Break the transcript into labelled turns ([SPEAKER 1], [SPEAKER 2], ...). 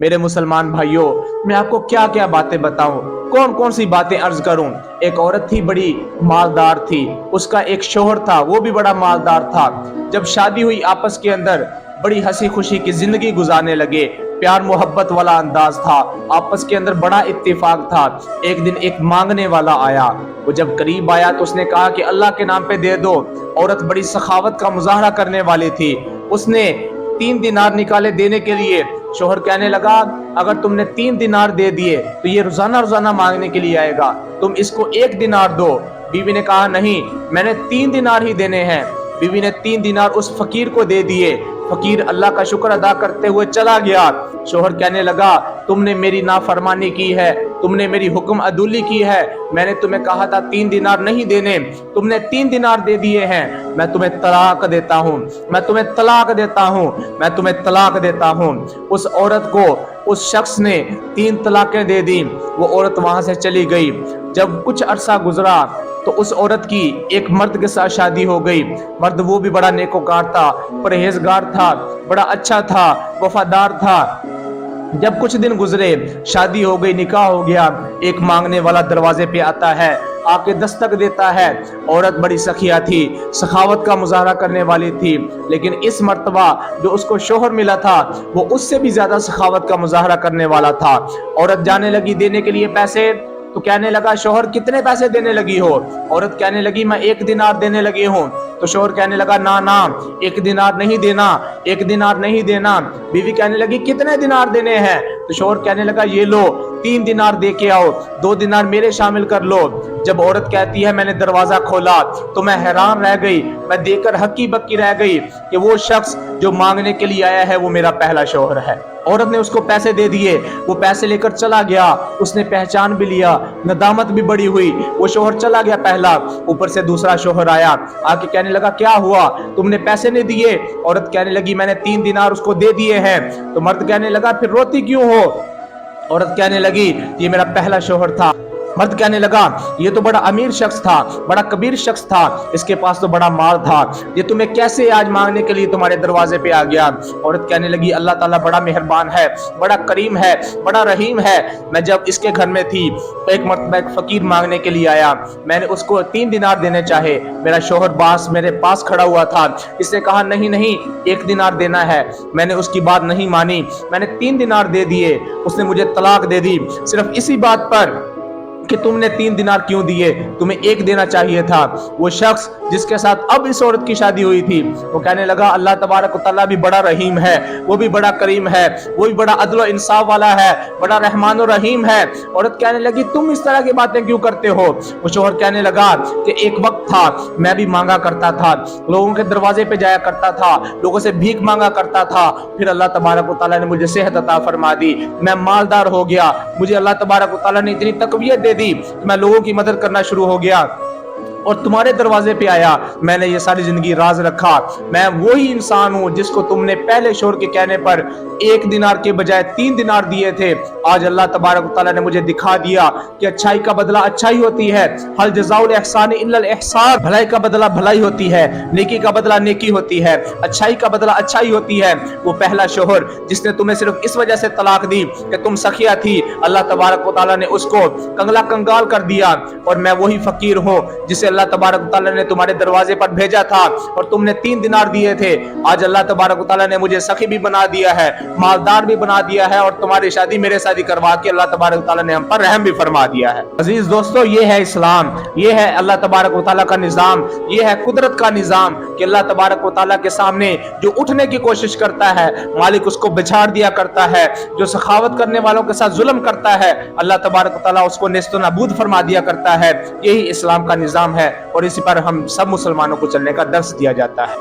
[SPEAKER 1] मेरे मुसलमान भाइयों, मैं आपको क्या क्या बातें बताऊं, कौन कौन सी बातें अर्ज करूं। एक औरत थी, बड़ी मालदार थी, उसका एक शोहर था, वो भी बड़ा मालदार था। जब शादी हुई, आपस के अंदर बड़ी हंसी खुशी की जिंदगी गुजारने लगे, प्यार मोहब्बत वाला अंदाज था, आपस के अंदर बड़ा इत्तेफाक था। एक दिन एक मांगने वाला आया, वो जब करीब आया तो उसने कहा कि अल्लाह के नाम पे दे दो। औरत बड़ी सखावत का मुजाहरा करने वाली थी, उसने 3 दिनार निकाले देने के लिए। शोहर कहने लगा, अगर तुमने 3 दिनार दे दिए तो ये रोजाना रोजाना मांगने के लिए आएगा, तुम इसको 1 दिनार दो। बीवी ने कहा, नहीं, मैंने 3 दिनार ही देने हैं। बीवी ने 3 दिनार उस फकीर को दे दिए। फकीर अल्लाह का शुक्र अदा करते हुए चला गया। शोहर कहने लगा, तुमने मेरी नाफरमानी की है, तुमने मेरी हुक्म अदुली की है। मैंने तुम्हें कहा था 3 दिनार नहीं देने, तुमने 3 दिनार दे दिए हैं। मैं तुम्हें तलाक देता हूँ, मैं तुम्हें तलाक देता हूँ, मैं तुम्हें तलाक देता हूँ। उस औरत को उस शख्स ने 3 तलाकें दे दी। वो औरत वहां से चली गई। जब कुछ अरसा गुजरा तो उस औरत की एक मर्द के साथ शादी हो गई। मर्द वो भी बड़ा नेकोकार था, परहेजगार था, बड़ा अच्छा था, वफादार था। जब कुछ दिन गुजरे, शादी हो गई, निकाह हो गया, एक मांगने वाला दरवाजे पे आता है, आके दस्तक देता है। औरत बड़ी सखिया थी, सखावत का मुजाहरा करने वाली थी, लेकिन इस मर्तबा जो उसको शोहर मिला था वो उससे भी ज्यादा सखावत का मुजाहरा करने वाला था। औरत जाने लगी देने के लिए पैसे, तो कहने लगा, शोहर कितने पैसे देने लगी हो? औरत कहने लगी, मैं 1 दिनार देने लगी हूँ। तो शोहर कहने लगा, ना ना, 1 दिनार नहीं देना, 1 दिनार नहीं देना। बीवी कहने लगी, कितने दिनार देने हैं? तो शोहर कहने लगा, ये लो 3 दिनार दे के आओ, 2 दिनार मेरे शामिल कर लो। जब औरत कहती है, मैंने दरवाजा खोला तो मैं हैरान रह गई, मैं देखकर हक्की बक्की रह गई कि वो शख्स जो मांगने के लिए आया है वो मेरा पहला शोहर है। औरत ने उसको पैसे दे दिए, वो पैसे लेकर चला गया, उसने पहचान भी लिया, नदामत भी बड़ी हुई। वो शोहर चला गया पहला, ऊपर से दूसरा शोहर आया, आके कहने लगा, क्या हुआ, तुमने पैसे नहीं दिए? औरत कहने लगी, मैंने 3 दिनार उसको दे दिए हैं। तो मर्द कहने लगा, फिर रोती क्यों हो? औरत कहने लगी, ये मेरा पहला शोहर था। मर्द कहने लगा, ये तो बड़ा अमीर शख्स था, बड़ा कबीर शख्स था, इसके पास तो बड़ा माल था, ये तुम्हें कैसे आज मांगने के लिए तुम्हारे दरवाजे पे आ गया? औरत कहने लगी, अल्लाह ताला बड़ा मेहरबान है, बड़ा करीम है, बड़ा रहीम है। मैं जब इसके घर में थी तो एक मर्तबा एक फकीर मांगने के लिए आया, मैंने उसको 3 दिनार देने चाहे, मेरा शोहर बास मेरे पास खड़ा हुआ था, इसने कहा, नहीं नहीं, 1 दिनार देना है। मैंने उसकी बात नहीं मानी, मैंने 3 दिनार दे दिए, उसने मुझे तलाक दे दी, सिर्फ इसी बात पर कि तुमने 3 दिनार क्यों दिए, तुम्हें 1 देना चाहिए था। वो शख्स जिसके साथ अब इस औरत की शादी हुई थी, वो कहने लगा, अल्लाह तबारक व तआला भी बड़ा रहीम है, वो भी बड़ा करीम है, वो भी बड़ा अदल व इंसाफ वाला है, बड़ा रहमान और रहीम है। औरत कहने लगी, तुम इस तरह की बातें क्यों करते हो? वो शोहर कहने लगा कि एक वक्त था, मैं भी मांगा करता था, लोगों के दरवाजे पे जाया करता था, लोगों से भीख मांगा करता था, फिर अल्लाह तबारक व तआला ने मुझे सेहत अता फरमा दी, मैं मालदार हो गया, मुझे अल्लाह तबारक व तआला ने इतनी तकवीयत दे दी, मैं लोगों की मदद करना शुरू हो गया और तुम्हारे दरवाजे पे आया। मैंने ये सारी जिंदगी राज रखा, मैं वही इंसान हूं जिसको तुमने पहले शोहर के कहने पर 1 दिनार के बजाय 3 दिनार दिए थे। आज अल्लाह तबारक व तआला ने मुझे दिखा दिया कि अच्छाई का बदला अच्छाई होती है, हल जज़ाउल इहसान इल्लल इहसान, भलाई का बदला भलाई होती है, नेकी का बदला नेकी होती है, अच्छाई का बदला अच्छाई होती है। वो पहला शोहर जिसने तुम्हें सिर्फ इस वजह से तलाक दी कि तुम सखिया थी, अल्लाह तबारक व तआला ने उसको कंगला कंगाल कर दिया, और मैं वही फकीर हूँ जिसे अल्लाह तबारक व तआला ने तुम्हारे दरवाजे पर भेजा था और तुमने 3 दिनार दिए थे। आज अल्लाह तबारक व तआला ने मुझे सखी भी बना दिया है, मालदार भी बना दिया है, और तुम्हारी शादी मेरे शादी करवा के अल्लाह तबारक व तआला ने हम पर रहम भी फरमा दिया है। अजीज दोस्तों, ये है इस्लाम, ये है अल्लाह तबारक व तआला का निजाम, ये है कुदरत का निजाम कि अल्लाह तबारक व तआला के सामने जो उठने की कोशिश करता है, मालिक उसको बिछाड़ दिया करता है। जो सखावत करने वालों के साथ जुल्म करता है, अल्लाह तबारक व तआला उसको नेस्त नाबूद फरमा दिया करता है। यही इस्लाम का निजाम है और इसी पर हम सब मुसलमानों को चलने का दर्स दिया जाता है।